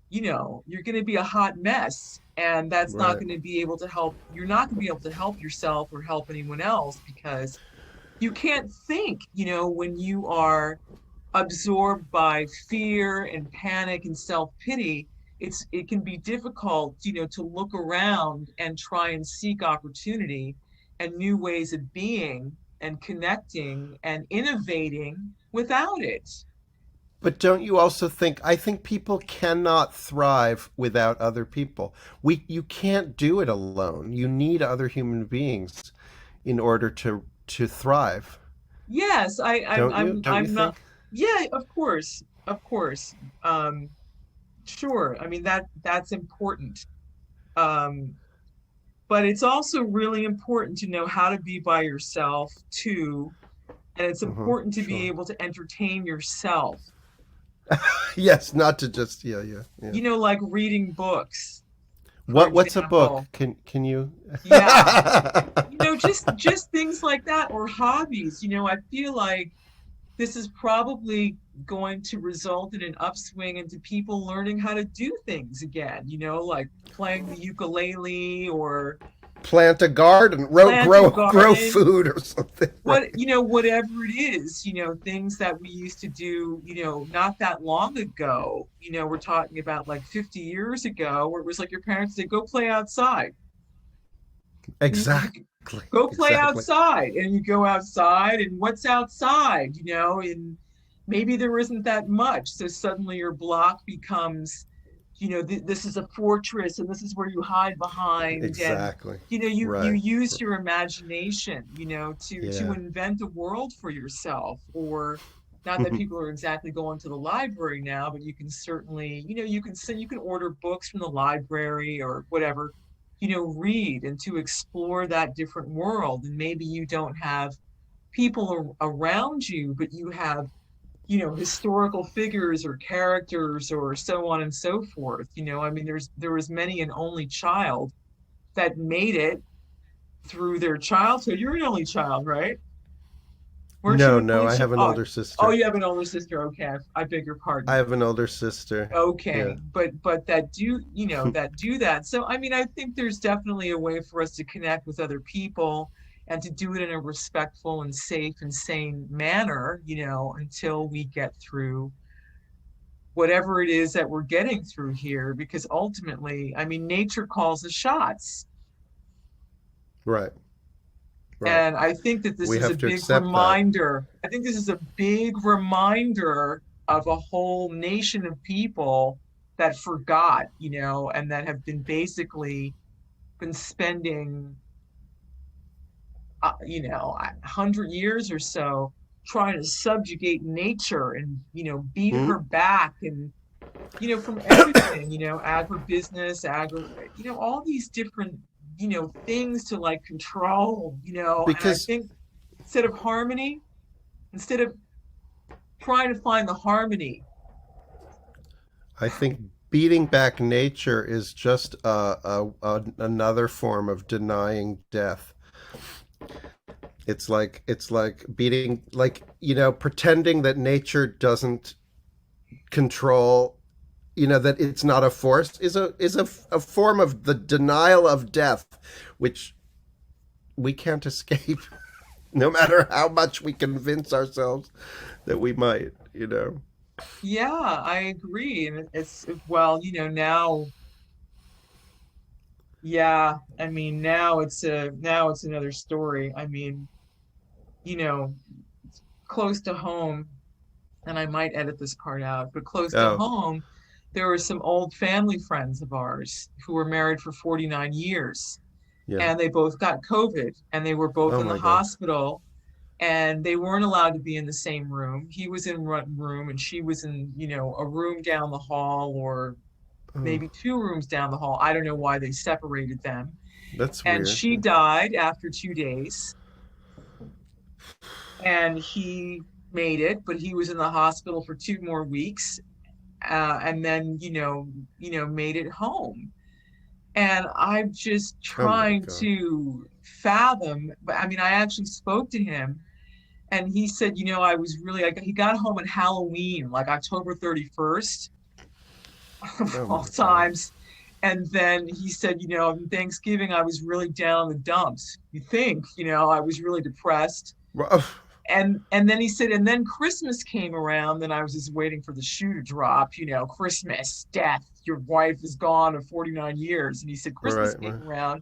you're going to be a hot mess. And that's not Right. going to be able to help. You're not going to be able to help yourself or help anyone else, because you can't think, when you are absorbed by fear and panic and self-pity. It can be difficult, to look around and try and seek opportunity and new ways of being and connecting and innovating without it. But don't you also think, I think people cannot thrive without other people. You can't do it alone. You need other human beings in order to thrive. Yes, Don't you? Don't you I'm not. think? Yeah, of course, of course. Um, sure. I mean, that's important. Um, but it's also really important to know how to be by yourself too, and it's Uh-huh. important to be Sure. able to entertain yourself. Yes, not to just yeah, yeah, yeah. Like reading books, for What's a book? example. Can you Yeah, just things like that, or hobbies. I feel like this is probably going to result in an upswing into people learning how to do things again, like playing the ukulele or plant a garden, plant a grow garden, food or something, what, right? whatever it is, things that we used to do, not that long ago. We're talking about like 50 years ago, where it was like your parents said, go play outside. You Exactly. go play Exactly. outside, and you go outside, and what's outside, and maybe there isn't that much, so suddenly your block becomes, this is a fortress, and this is where you hide behind, and Exactly. you Right. use your imagination, to Yeah. invent a world for yourself. Or not that people are exactly going to the library now, but you can certainly, you can order books from the library or whatever, read and to explore that different world. And maybe you don't have people around you, but you have, historical figures or characters or so on and so forth. I mean, there was many an only child that made it through their childhood. You're an only child, right? Weren't you No, an no, only I child? have an Oh, older oh, sister. you have an older sister. Okay, I beg your I pardon. have an older sister. Yeah. Okay, but that do that. So I mean, I think there's definitely a way for us to connect with other people and to do it in a respectful and safe and sane manner, until we get through whatever it is that we're getting through here. Because ultimately, I mean, nature calls the shots. Right. Right. And I think that this We is a have to big accept that. reminder. I think this is a big reminder of a whole nation of people that forgot, and that have been basically been spending, 100 years or so trying to subjugate nature and, beat Hmm? her back. And, from everything, agribusiness, all these different, things to like control, and I Because think instead of harmony, instead of trying to find the harmony. I think beating back nature is just another form of denying death. It's like beating, like, pretending that nature doesn't control, that it's not a force, is a form of the denial of death, which we can't escape, no matter how much we convince ourselves that we might. Yeah, I agree. And it's, well, now, yeah, I mean, now it's another story. I mean, you know, close to home, and I might edit this part out, but close to Oh, home, there were some old family friends of ours who were married for 49 years, yeah. and they both got COVID, and they were both Oh in the my God. hospital, and they weren't allowed to be in the same room. He was in one room, and she was in, a room down the hall, or Oh, maybe two rooms down the hall. I don't know why they separated them. that's And weird. she died after 2 days, and he made it, but he was in the hospital for 2 more weeks, and then made it home. And I'm just Oh my trying God. to fathom. But I mean, I actually spoke to him, and he said, I was really like, he got home at Halloween, like October 31st of Oh all my God. times. And then he said, on Thanksgiving, I was really down in the dumps. You think, I was really depressed. Well, And then he said, and then Christmas came around, and I was just waiting for the shoe to drop, Christmas, death, your wife is gone of 49 years. And he said, Christmas right, came right. around,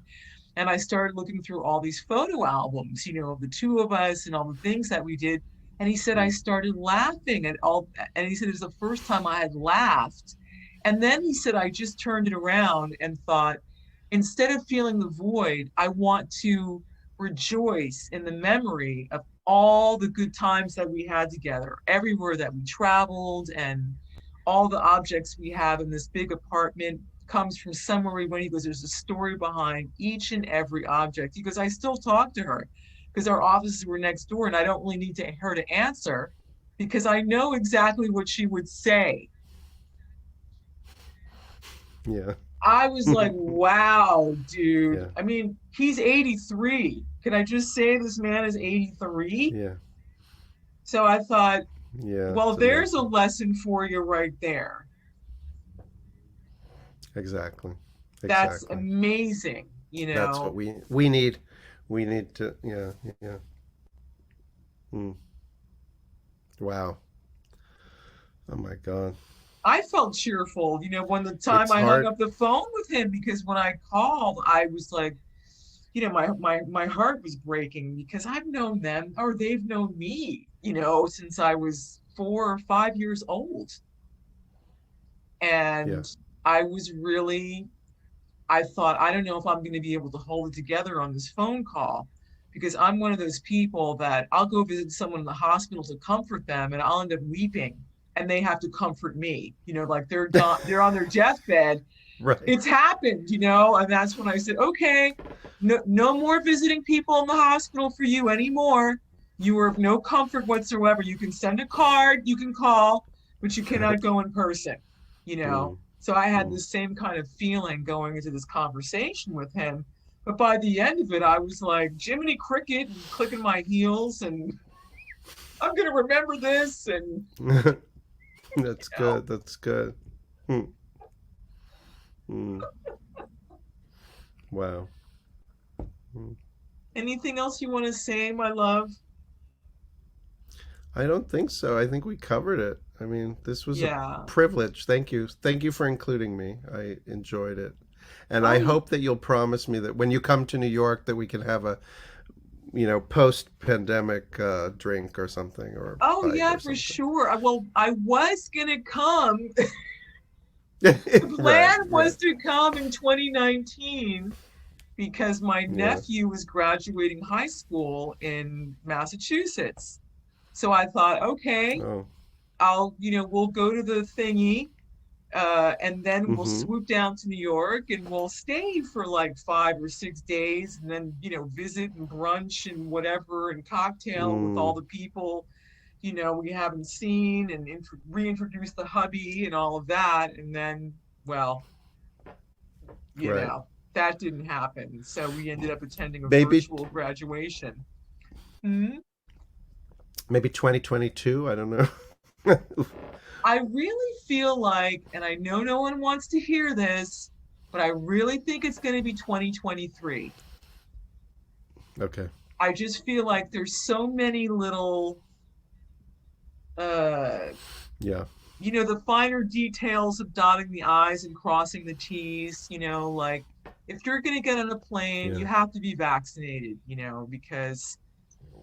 and I started looking through all these photo albums, of the two of us and all the things that we did. And he said, I Mm. started laughing at all. And he said, it was the first time I had laughed. And then he said, I just turned it around and thought, instead of feeling the void, I want to rejoice in the memory of all the good times that we had together, everywhere that we traveled, and all the objects we have in this big apartment comes from somewhere we went. He goes, there's a story behind each and every object. He goes, I still talk to her because our offices were next door, and I don't really need her to answer because I know exactly what she would say. Yeah. I was like, wow, dude. Yeah. I mean, he's 83. Can I just say this man is 83? Yeah. So I thought, Yeah. well, It's there's a amazing. lesson for you right there. Exactly. That's Exactly. amazing, That's what we need. We need to. Yeah. Yeah. Mm. Wow. Oh my God. I felt cheerful, when the time It's I hung hard. up the phone with him, because when I called, I was like, my heart was breaking because I've known them, or they've known me, since I was 4 or 5 years old. Yeah. And I was really, I thought, I don't know if I'm going to be able to hold it together on this phone call, because I'm one of those people that I'll go visit someone in the hospital to comfort them, and I'll end up weeping, and they have to comfort me, like they're on their deathbed. Right. It's happened, and that's when I said, okay, no, no more visiting people in the hospital for you anymore. You are of no comfort whatsoever. You can send a card, you can call, but you cannot Right. go in person, Mm. So I had Mm. the same kind of feeling going into this conversation with him. But by the end of it, I was like Jiminy Cricket and clicking my heels, and I'm going to remember this. And, That's you know, good. That's good. Mm. Mm. Wow. Mm. anything else you want to say, my love? I don't think so. I think we covered it. I mean, this was a Yeah. privilege. Thank you. Thank you for including me. I enjoyed it. And I Oh, hope that you'll promise me that when you come to New York that we can have a, post-pandemic drink or something or oh bite yeah, or for something. sure. Well, I was gonna come. The Right, plan right. was to come in 2019 because my Yeah. nephew was graduating high school in Massachusetts. So I thought, okay, Oh. we'll go to the thingy, and then we'll Mm-hmm. swoop down to New York, and we'll stay for like 5 or 6 days, and then, visit and brunch and whatever and cocktail with all Mm. the people, we haven't seen, and reintroduce the hubby and all of that. And then, well, you Right. know, that didn't happen. So we ended up attending a Maybe virtual graduation. Hmm? maybe 2022. I don't know. I really feel like, and I know no one wants to hear this, but I really think it's going to be 2023. Okay. I just feel like there's so many little, uh, Yeah. the finer details of dotting the I's and crossing the T's, like if you're going to get on a plane, Yeah. you have to be vaccinated, because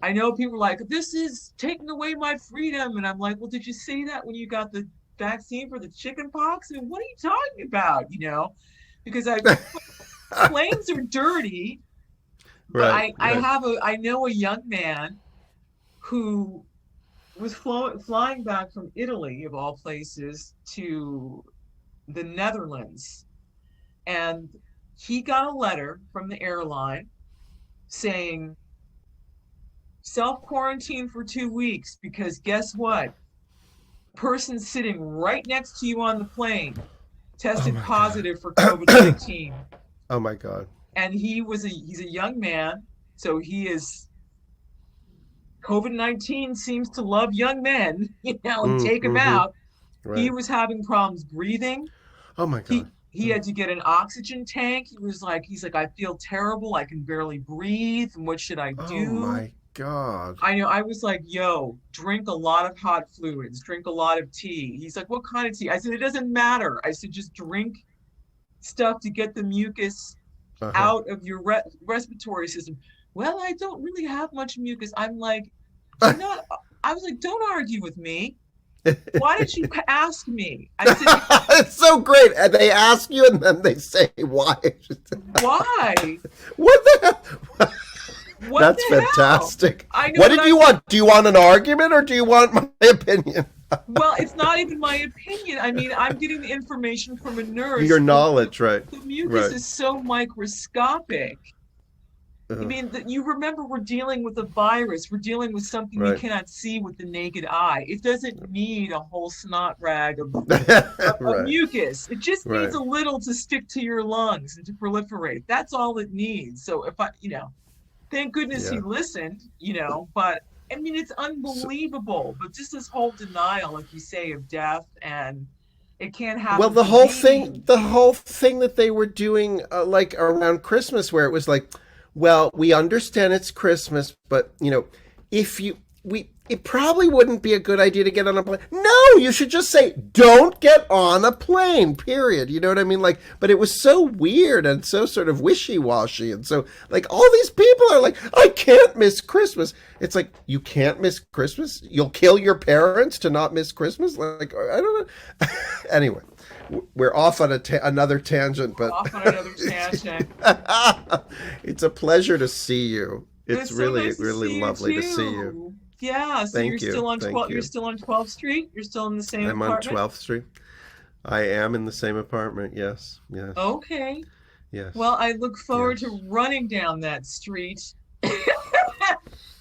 I know people are like, this is taking away my freedom. And I'm like, well, did you see that when you got the vaccine for the chicken pox? I mean, what are you talking about? Because planes are dirty, but Right, right. I know a young man who was flying back from Italy, of all places, to the Netherlands. And he got a letter from the airline saying, self quarantine for 2 weeks, because guess what? Person sitting right next to you on the plane Oh tested my God. positive for COVID-19. Oh my God. And he's a young man, so he is COVID-19 seems to love young men, and take him Mm-hmm. out. He Right. was having problems breathing. Oh my God. He had to get an oxygen tank. He's like, I feel terrible. I can barely breathe. And what should I Oh do? my God. I know. I was like, yo, drink a lot of hot fluids, drink a lot of tea. He's like, what kind of tea? I said, it doesn't matter. I said, just drink stuff to get the mucus Uh-huh. out of your respiratory system. Well, I don't really have much mucus. I'm like, do you not? I was like, don't argue with me. Why did you ask me? I said, It's so great. And they ask you and then they say why. why? What the hell? What That's the hell? fantastic. I know, What but did you I'm like, want? Do you want an argument or do you want my opinion? well, it's not even my opinion. I mean, I'm getting the information from a nurse. Your knowledge, right? The mucus Right. is so microscopic. I Ugh, mean, you remember we're dealing with a virus. We're dealing with something we right. cannot see with the naked eye. It doesn't need a whole snot rag of Right. mucus. It just needs Right. a little to stick to your lungs and to proliferate. That's all it needs. So if thank goodness he Yeah. listened, but I mean, it's So, unbelievable. But just this whole denial, like you say, of death, and it can't well, happen to me. the whole thing that they were doing, like around Christmas, where it was like, well, we understand it's Christmas, but if you, it probably wouldn't be a good idea to get on a plane. No, you should just say, don't get on a plane, period. You know what I mean? Like, but it was so weird and so sort of wishy washy. And so, like, all these people are like, I can't miss Christmas. It's like, you can't miss Christmas? You'll kill your parents to not miss Christmas? Like, I don't know. Anyway, we're off on another tangent, We're but off on another tangent. it's a pleasure to see you. It's It's so really, nice to really see you lovely to see you. too. Yeah, so you're Thank you. still on Thank 12, you're you. still on 12th Street? You're still in the same I'm on apartment? 12th Street. I am in the same apartment. Yes. Yes. Okay. Yes. Well, I look forward to Yes. running down that street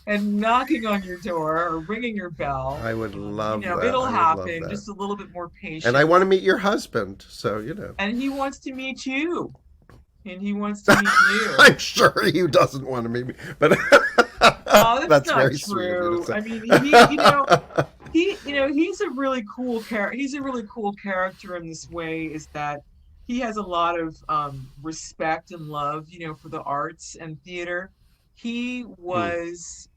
and knocking on your door or ringing your bell. I would love that. It'll I would love happen. that. Just a little bit more And I want patience. to meet your husband. So. And he wants to meet you. And he wants to meet you. I'm sure he doesn't want to meet me, but Oh, that's that's not very sweet of you to true. say. I mean, he's a really cool character. He's a really cool character in this way, is that he has a lot of respect and love, for the arts and theater. He Hmm. was,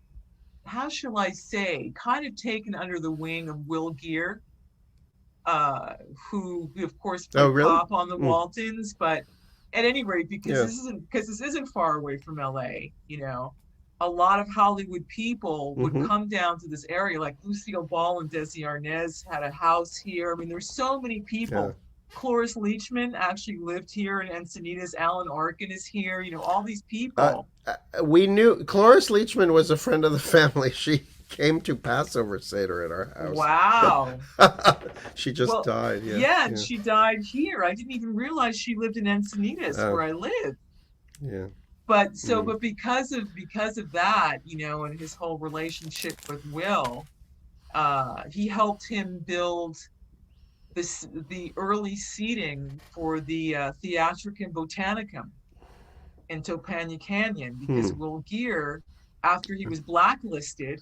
how shall I say, kind of taken under the wing of Will Geer, uh, who of course Oh, played really? Pop on the Hmm. Waltons. But at any rate, Yeah. because this isn't far away from LA, a lot of Hollywood people would Hmm. come down to this area, like Lucille Ball and Desi Arnaz had a house here. I mean, there's so many Yeah. people. Cloris Leachman actually lived here in Encinitas. Alan Arkin is here. All these Uh, people. we knew Cloris Leachman was a friend of the family. She came to Passover Seder at our house. Wow. She just Well, died. Yeah. yeah, and Yeah. she died here. I didn't even realize she lived in Encinitas, Oh, where I live. yeah. But Mm. because of that, and his whole relationship with Will, he helped him build the early seating for the Theatricum Botanicum in Topanga Canyon, because Hmm. Will Geer, after he was blacklisted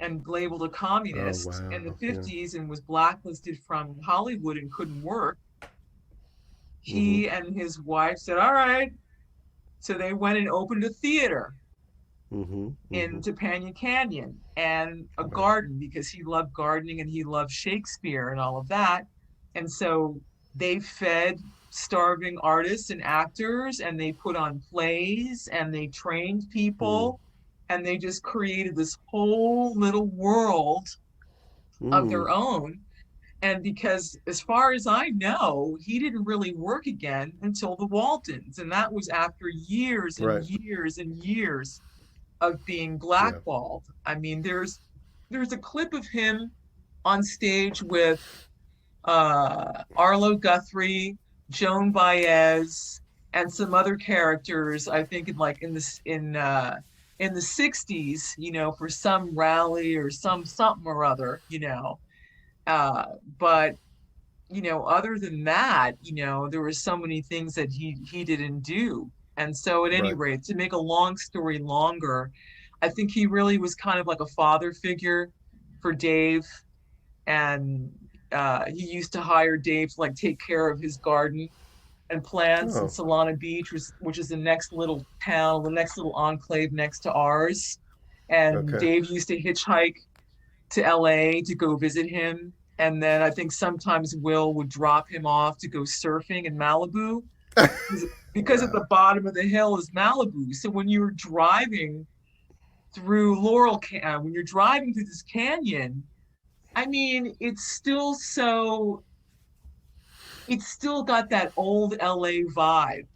and labeled a Oh, communist in the wow. Yeah. 50s and was blacklisted from Hollywood and couldn't work, Hmm. he and his wife said, all right. So they went and opened a theater Hmm. in Hmm. Topanga Canyon and a Right. garden, because he loved gardening and he loved Shakespeare and all of that. And so they fed starving artists and actors, and they put on plays, and they trained Hmm. people. and they just created this whole little world of Mm, their own. And because, as far as I know, he didn't really work again until the Waltons. And that was after years and right. years and years of being Yeah. blackballed. I mean, there's a clip of him on stage with Arlo Guthrie, Joan Baez, and some other characters. I think in the '60s, for some rally or something or other. Uh, but other than that, there were so many things that he didn't do. And so, at any Right. rate, to make a long story longer, I think he really was kind of like a father figure for Dave, and he used to hire Dave to like take care of his garden and plants in Oh, Solana Beach, which is the next little town, the next little enclave next to ours. And okay. Dave used to hitchhike to LA to go visit him. And then I think sometimes Will would drop him off to go surfing in Malibu because at Wow. the bottom of the hill is Malibu. So when you're driving through when you're driving through this canyon, I mean, it's still got that old LA vibe.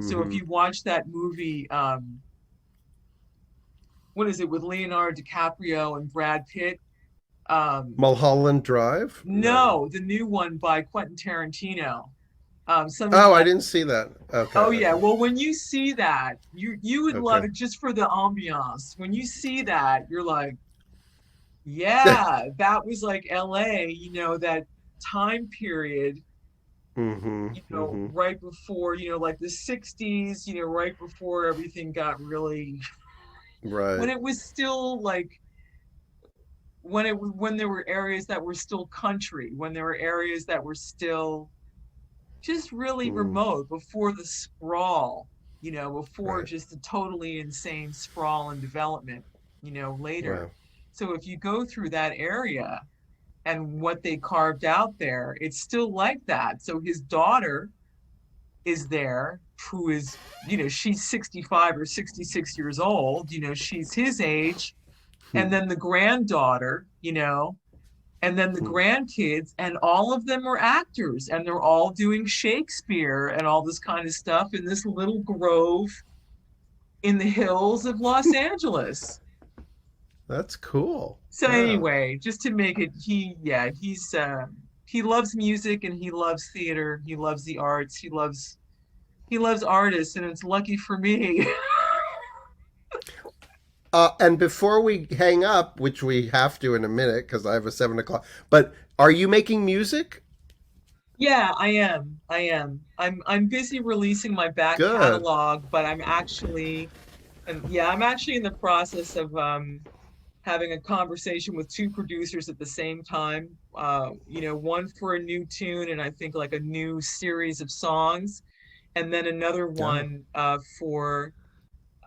So if Hmm. you watch that movie, what is it with Leonardo DiCaprio and Brad Pitt? Um, Mulholland Drive? No. no, the new one by Quentin Tarantino. Something Oh, I like, didn't see that. Okay. oh yeah. Okay. Well, when you see that, you would love Okay. it just for the ambiance. When you see that, you're like, yeah, that was like LA, that time period, Hmm. Hmm. right before, like the '60s, right before everything got really, when Right. it was still like, when there were areas that were still country, when there were areas that were still just really Mm, remote, before the sprawl, before right. just the totally insane sprawl and development, later. Wow. So if you go through that area and what they carved out there, it's still like that. So his daughter is there, who is, she's 65 or 66 years old, she's his age. Hmm. And then the granddaughter, and then the Hmm. grandkids, and all of them are actors, and they're all doing Shakespeare and all this kind of stuff in this little grove in the hills of Los Angeles. That's cool. So Wow. anyway, just to make it, he loves music, and he loves theater. He loves the arts. He loves artists, and it's lucky for me. And before we hang up, which we have to in a minute because I have a 7 o'clock, but are you making music? Yeah, I am. I am. I'm busy releasing my back Good. catalog, but I'm actually in the process of having a conversation with two producers at the same time. One for a new tune, and I think like a new series of songs, and then another Oh. one for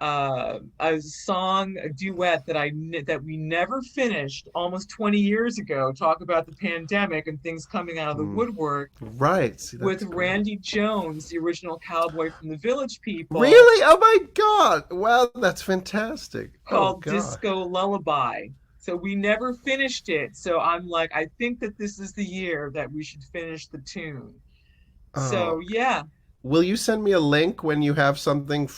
a song, a duet that we never finished almost 20 years ago. Talk about the pandemic and things coming out of the Mm. woodwork, Right. See, with that's great. Randy Jones, the original cowboy from the Village People, Really? Oh my God. Wow, that's fantastic. Oh called gosh. Disco Lullaby. So we never finished it. So I'm like, I think that this is the year that we should finish the tune. So Oh, yeah. will you send me a link when you have something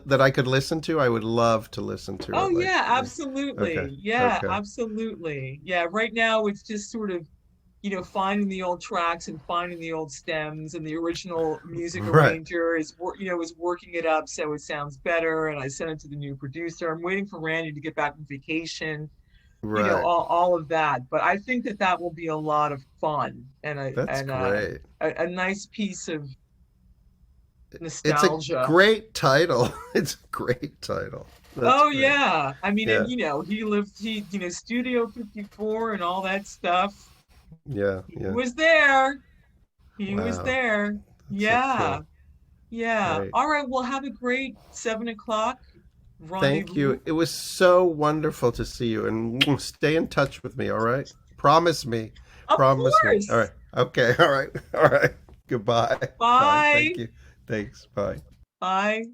that I could listen to? I would love to listen to Oh it. Like, yeah, okay. absolutely. Yeah, Okay. absolutely. Yeah, right now it's just sort of, finding the old tracks and finding the old stems, and the original music Right. arranger is working it up so it sounds better, and I sent it to the new producer. I'm waiting for Randy to get back from vacation, Right. all of that. But I think that that will be a lot of fun, and That's great. a nice piece of It's a nostalgia. great title. It's a great title. That's Oh great. yeah. I mean, Yeah. and Studio 54 and all that stuff. Yeah. He Yeah. was there. He was Wow. there. That's so Yeah. cool. Yeah. Great. All right. Well, have a great 7 o'clock Thank rendezvous. you. It was so wonderful to see you and stay in touch with me, all right? Promise me. Of Promise me. All course. right. Okay. All right. All right. Goodbye. Bye. Bye. Thank you. Thanks. Bye. Bye.